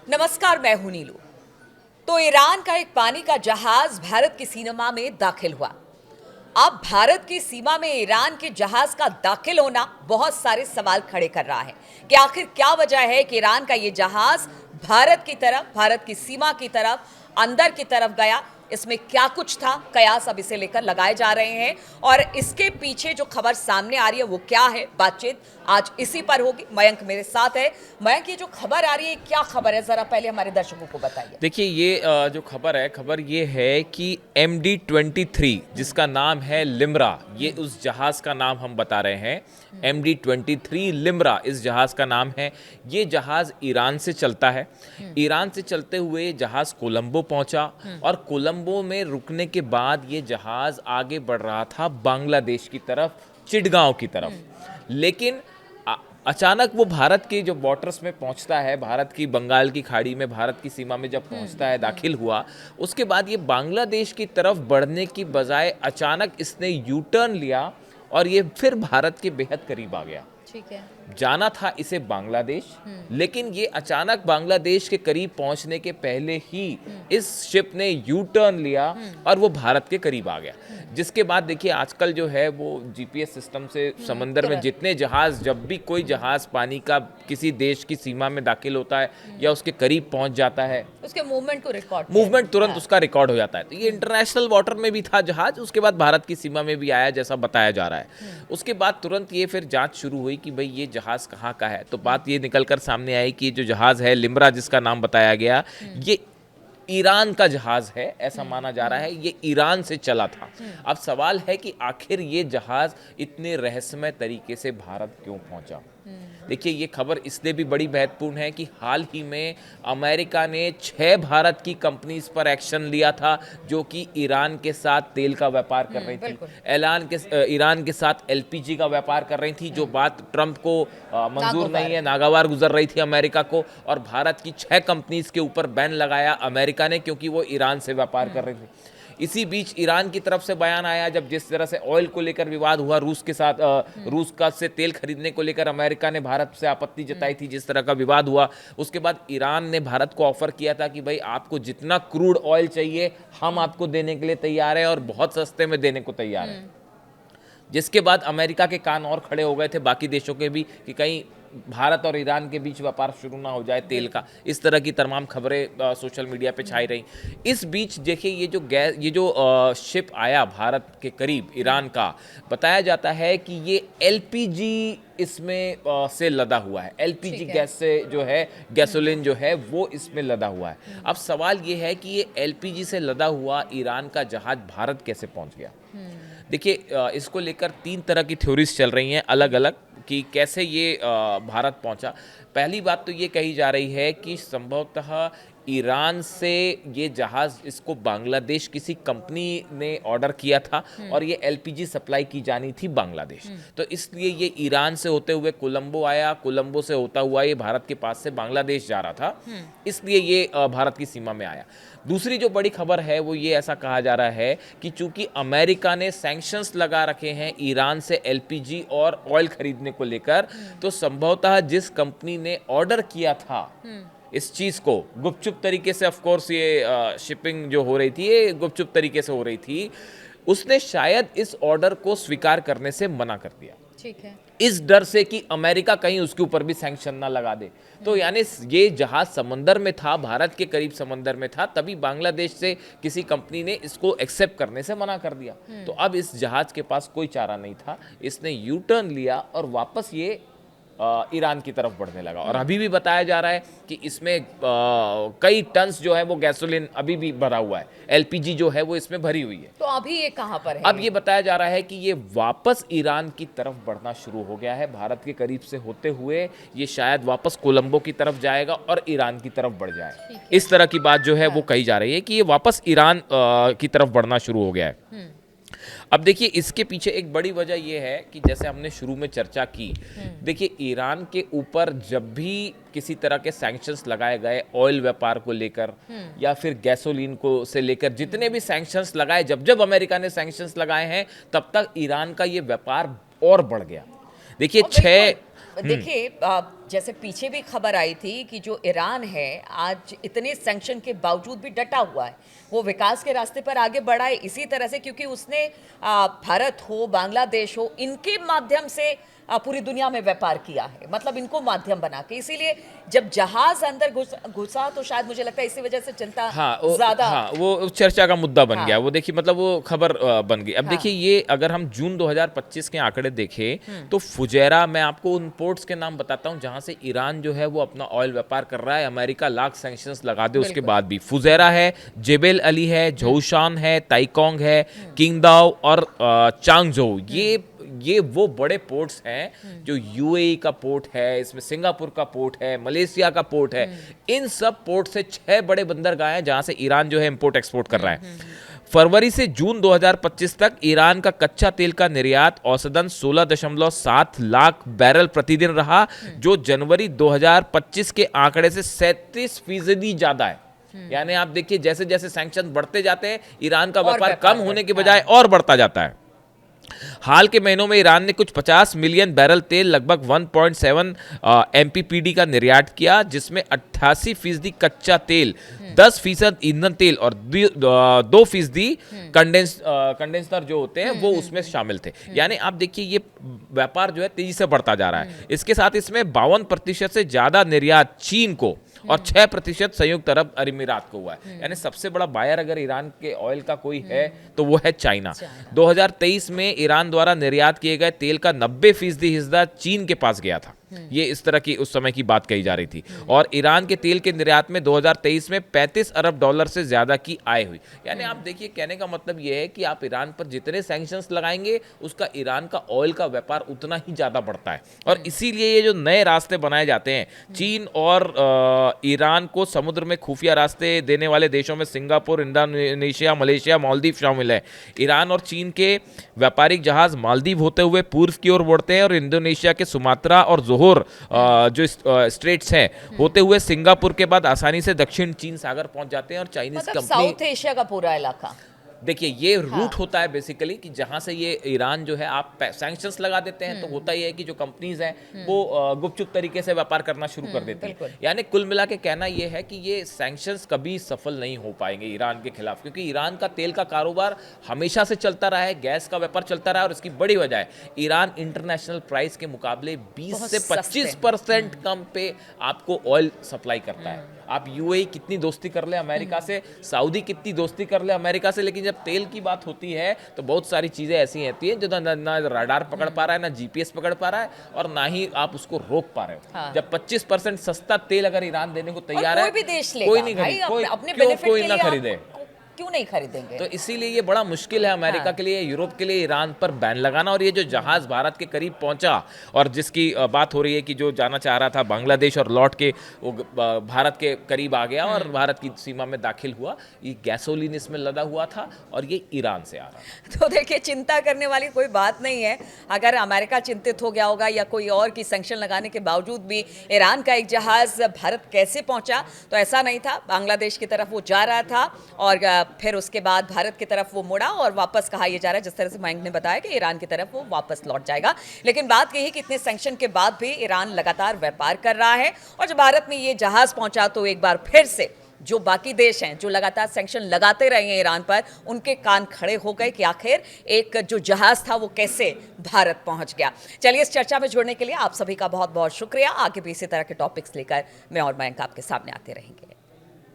नमस्कार, मैं हूं नीलू। तो ईरान का एक पानी का जहाज भारत की सीमा में दाखिल हुआ। अब भारत की सीमा में ईरान के जहाज का दाखिल होना बहुत सारे सवाल खड़े कर रहा है कि आखिर क्या वजह है कि ईरान का ये जहाज भारत की तरफ, भारत की सीमा की तरफ, अंदर की तरफ गया। इसमें क्या कुछ था, कयास अब इसे लेकर लगाए जा रहे हैं और इसके पीछे जो खबर सामने आ रही है वो क्या है, बातचीत आज इसी पर होगी। मयंक मेरे साथ है। मयंक, ये जो खबर आ रही है क्या खबर है, जरा पहले हमारे दर्शकों को बताइए। देखिए ये जो खबर ये है कि MD-23 जिसका नाम है लिम्रा, ये उस जहाज़ का नाम हम बता रहे हैं। MD-23 लिम्रा इस जहाज़ का नाम है। ये जहाज़ ईरान से चलता है। ईरान से चलते हुए जहाज़ कोलंबो पहुंचा और कोलंबो में रुकने के बाद ये जहाज़ आगे बढ़ रहा था बांग्लादेश की तरफ, चिटगांव की तरफ। लेकिन अचानक वो भारत के जो वाटर्स में पहुंचता है, भारत की बंगाल की खाड़ी में, भारत की सीमा में जब पहुंचता है, दाखिल हुआ, उसके बाद ये बांग्लादेश की तरफ बढ़ने की बजाय अचानक इसने यू टर्न लिया और ये फिर भारत के बेहद करीब आ गया। ठीक है। जाना था इसे बांग्लादेश, लेकिन ये अचानक बांग्लादेश के करीब पहुंचने के पहले ही इस शिप ने यू टर्न लिया और वो भारत के करीब आ गया। जिसके बाद देखिए आजकल जो है वो जीपीएस सिस्टम से समंदर में जितने जहाज, जब भी कोई जहाज पानी का किसी देश की सीमा में दाखिल होता है या उसके करीब पहुंच जाता है, उसके मूवमेंट को रिकॉर्ड, मूवमेंट तुरंत उसका रिकॉर्ड हो जाता है। तो ये इंटरनेशनल वाटर में भी था जहाज, उसके बाद भारत की सीमा में भी आया जैसा बताया जा रहा है। उसके बाद तुरंत ये फिर जांच शुरू हुई कि भाई ये जहाज कहाँ का है। तो बात ये निकलकर सामने आई कि जो जहाज है लिम्रा, जिसका नाम बताया गया, ये ईरान का जहाज है, ऐसा माना जा रहा है। ये ईरान से चला था। अब सवाल है कि आखिर ये जहाज इतने रहस्यमय तरीके से भारत क्यों पहुंचा। देखिए ये खबर इसलिए भी बड़ी महत्वपूर्ण है कि हाल ही में अमेरिका ने 6 भारत की कंपनीज पर एक्शन लिया था जो कि ईरान के साथ तेल का व्यापार कर रही थी, ईरान के साथ एलपीजी का व्यापार कर रही थी, जो बात ट्रंप को मंजूर नहीं है, नागवार गुजर रही थी अमेरिका को। और भारत की 6 कंपनीज के ऊपर बैन लगाया अमेरिका ने, क्योंकि वो ईरान से व्यापार कर रही थी। इसी बीच ईरान की तरफ से बयान आया, जब जिस तरह से ऑयल को लेकर विवाद हुआ, रूस के साथ, रूस का से तेल खरीदने को लेकर अमेरिका ने भारत से आपत्ति जताई थी, जिस तरह का विवाद हुआ, उसके बाद ईरान ने भारत को ऑफर किया था कि भाई आपको जितना क्रूड ऑयल चाहिए हम आपको देने के लिए तैयार हैं और बहुत सस्ते में देने को तैयार हैं। जिसके बाद अमेरिका के कान और खड़े हो गए थे, बाकी देशों के भी, कि कहीं भारत और ईरान के बीच व्यापार शुरू ना हो जाए तेल का। इस तरह की तमाम खबरें सोशल मीडिया पे छाई रही। इस बीच देखिए ये जो शिप आया भारत के करीब ईरान का, बताया जाता है कि ये एलपीजी इसमें से लदा हुआ है। एलपीजी गैस से जो है, गैसोलीन जो है वो इसमें लदा हुआ है। अब सवाल ये है कि ये एलपीजी से लदा हुआ ईरान का जहाज भारत कैसे पहुंच गया। देखिए इसको लेकर 3 तरह की थ्योरीज चल रही हैं अलग अलग, कि कैसे ये भारत पहुंचा। पहली बात तो ये कही जा रही है कि संभवतः ईरान से ये जहाज़, इसको बांग्लादेश किसी कंपनी ने ऑर्डर किया था और ये एलपीजी सप्लाई की जानी थी बांग्लादेश। तो इसलिए ये ईरान से होते हुए कोलंबो आया, कोलंबो से होता हुआ ये भारत के पास से बांग्लादेश जा रहा था, इसलिए ये भारत की सीमा में आया। दूसरी जो बड़ी खबर है वो ये, ऐसा कहा जा रहा है कि चूंकि अमेरिका ने सैंक्शंस लगा रखे हैं ईरान से एलपीजी और ऑयल खरीदने को लेकर, तो संभवतः जिस कंपनी ने ऑर्डर किया था इस चीज को, गुपचुप तरीके से, ऑफ कोर्स ये शिपिंग जो हो रही थी ये गुपचुप तरीके से हो रही थी, उसने शायद इस ऑर्डर को स्वीकार करने से मना कर दिया। ठीक है। इस डर से कि अमेरिका कहीं उसके ऊपर भी सैंक्शन ना लगा दे। तो यानी ये जहाज समंदर में था, भारत के करीब समंदर में था, तभी बांग्लादेश से किसी कंपनी ने इसको एक्सेप्ट करने से मना कर दिया। तो अब इस जहाज के पास कोई चारा नहीं था, इसने यू टर्न लिया और वापस ये ईरान की तरफ बढ़ने लगा। और अभी भी बताया जा रहा है कि इसमें कई टन्स जो है वो गैसोलीन अभी भी भरा हुआ है, एलपीजी जो है वो इसमें भरी हुई है। तो अभी ये कहां पर है? अब ये बताया जा रहा है कि ये वापस ईरान की तरफ बढ़ना शुरू हो गया है। भारत के करीब से होते हुए ये शायद वापस कोलंबो की तरफ जाएगा और ईरान की तरफ बढ़ जाए। इस तरह की बात जो है वो कही जा रही है कि ये वापस ईरान की तरफ बढ़ना शुरू हो गया है। अब देखिए इसके पीछे एक बड़ी वजह यह है कि जैसे हमने शुरू में चर्चा की, देखिए ईरान के ऊपर जब भी किसी तरह के सैंक्शंस लगाए गए ऑयल व्यापार को लेकर या फिर गैसोलीन को से लेकर, जितने भी सैंक्शंस लगाए, जब जब अमेरिका ने सैंक्शंस लगाए हैं तब तक ईरान का ये व्यापार और बढ़ गया। देखिए देखिए जैसे पीछे भी खबर आई थी कि जो ईरान है आज इतने सैंक्शन के बावजूद भी डटा हुआ है, वो विकास के रास्ते पर आगे बढ़ा है इसी तरह से, क्योंकि उसने भारत हो, बांग्लादेश हो, इनके माध्यम से पूरी दुनिया में व्यापार किया है, मतलब इनको माध्यम बना के। इसीलिए जब जहाज अंदर घुसा तो शायद मुझे लगता है इसी वजह से चिंता ज्यादा, हाँ, वो चर्चा का मुद्दा बन हाँ। गया। वो देखिए, मतलब वो खबर बन गई। अब हाँ। देखिए, ये अगर हम जून 2025 के आंकड़े देखें तो फुजैरा, मैं आपको उन पोर्ट्स के नाम बताता हूं जहां से ईरान जो है वो अपना ऑयल व्यापार कर रहा है। अमेरिका लाख सैंक्शंस लगा दे उसके बाद भी। फुजैरा है, जेबेल अली है, झोशान है, ताइकोंग है, किंगदाओ और चांगजो। ये वो बड़े पोर्ट्स हैं जो यूएई का पोर्ट है, इसमें सिंगापुर का पोर्ट है, मलेशिया का पोर्ट है। इन सब पोर्ट से 6 बड़े बंदरगाह हैं जहां से ईरान जो है इंपोर्ट एक्सपोर्ट कर रहा है। फरवरी से जून 2025 तक ईरान का कच्चा तेल का निर्यात औसतन 16.7 लाख बैरल प्रतिदिन रहा, जो जनवरी 2025 के आंकड़े से 37% ज्यादा है। यानी आप देखिए, जैसे जैसे सैंक्शन बढ़ते जाते हैं, ईरान का व्यापार कम होने के बजाय और बढ़ता जाता है। हाल के महीनों में ईरान ने कुछ 50 मिलियन बैरल तेल, लगभग 1.7 MPPD का निर्यात किया, जिसमें 88% कच्चा तेल, 10% ईंधन तेल और 2% कंडेंसर जो होते हैं वो उसमें शामिल थे। यानी आप देखिए, ये व्यापार जो है तेजी से बढ़ता जा रहा है। इसके साथ इसमें 52% से ज्यादा निर्यात चीन को और 6% संयुक्त अरब अमीरात को हुआ है। यानी सबसे बड़ा बायर अगर ईरान के ऑयल का कोई है तो वो है चाइना। 2023 में ईरान द्वारा निर्यात किए गए तेल का 90% हिस्सा चीन के पास गया था। ये इस तरह की उस समय की बात कही जा रही थी। और ईरान के तेल के निर्यात में 2023 में $35 अरब से ज्यादा की आय हुई। यानी आप देखिए, कहने का मतलब ये है कि आप ईरान पर जितने सैंक्शंस लगाएंगे, उसका ईरान का ऑयल का व्यापार उतना ही ज्यादा बढ़ता है। और इसीलिए ये जो नए रास्ते बनाए जाते हैं, चीन और ईरान को समुद्र में खुफिया रास्ते देने वाले देशों में सिंगापुर, इंडोनेशिया, मलेशिया, मालदीव शामिल है। ईरान और चीन के व्यापारिक जहाज मालदीव होते हुए पूर्व की ओर बढ़ते हैं और इंडोनेशिया के सुमात्रा और जोहोर जो स्ट्रेट्स हैं होते हुए सिंगापुर के बाद आसानी से दक्षिण चीन सागर पहुंच जाते हैं। और चाइनीज मतलब कंपनी, साउथ एशिया का पूरा इलाका, देखिए ये रूट होता है बेसिकली कि जहां से ये ईरान जो है, आप सैंक्शंस लगा देते हैं तो होता ही है कि जो कंपनीज हैं वो गुपचुप तरीके से व्यापार करना शुरू कर देती हैं। यानी कुल मिला के कहना ये है कि ये सैंक्शंस कभी सफल नहीं हो पाएंगे ईरान के खिलाफ, क्योंकि ईरान का तेल का कारोबार हमेशा से चलता रहा है, गैस का व्यापार चलता रहा है। और इसकी बड़ी वजह है, ईरान इंटरनेशनल प्राइस के मुकाबले 20 से 25% कम पे आपको ऑयल सप्लाई करता है। आप यूएई कितनी दोस्ती कर ले अमेरिका से, सऊदी कितनी दोस्ती कर ले अमेरिका से, लेकिन जब तेल की बात होती है तो बहुत सारी चीजें ऐसी होती हैं जो ना रडार पकड़ पा रहा है, ना जीपीएस पकड़ पा रहा है, और ना ही आप उसको रोक पा रहे हो। हाँ। जब 25% सस्ता तेल अगर ईरान देने को तैयार है, कोई भी देश लेगा, कोई नहीं खरीदे, कोई ना खरीदे, क्यों नहीं खरीदेंगे? तो इसीलिए ये बड़ा मुश्किल है अमेरिका के लिए, यूरोप के लिए ईरान पर बैन लगाना। और ये जो जहाज भारत के करीब पहुंचा और जिसकी बात हो रही है कि जो जाना चाह रहा था बांग्लादेश और लौट के वो भारत के करीब आ गया और भारत की सीमा में दाखिल हुआ, ये गैसोलीन इसमें लदा हुआ था और ये ईरान से आ रहा। तो देखिए, चिंता करने वाली कोई बात नहीं है। अगर अमेरिका चिंतित हो गया होगा या कोई और की सैंक्शन लगाने के बावजूद भी ईरान का एक जहाज भारत कैसे पहुंचा, तो ऐसा नहीं था। बांग्लादेश की तरफ वो जा रहा था और फिर उसके बाद भारत की तरफ वो मुड़ा और वापस, कहा यह जा रहा है जिस तरह से मयंक ने बताया कि ईरान की तरफ वो वापस लौट जाएगा। लेकिन बात यही कि इतने सैंक्शन के बाद भी ईरान लगातार व्यापार कर रहा है। और जब भारत में ये जहाज पहुंचा तो एक बार फिर से जो बाकी देश हैं जो लगातार सैंक्शन लगाते रहे हैं ईरान पर, उनके कान खड़े हो गए कि आखिर एक जो जहाज था वो कैसे भारत पहुंच गया। चलिए, इस चर्चा में जुड़ने के लिए आप सभी का बहुत बहुत शुक्रिया। आगे भी इसी तरह के टॉपिक्स लेकर मैं और मयंक आपके सामने आते रहेंगे।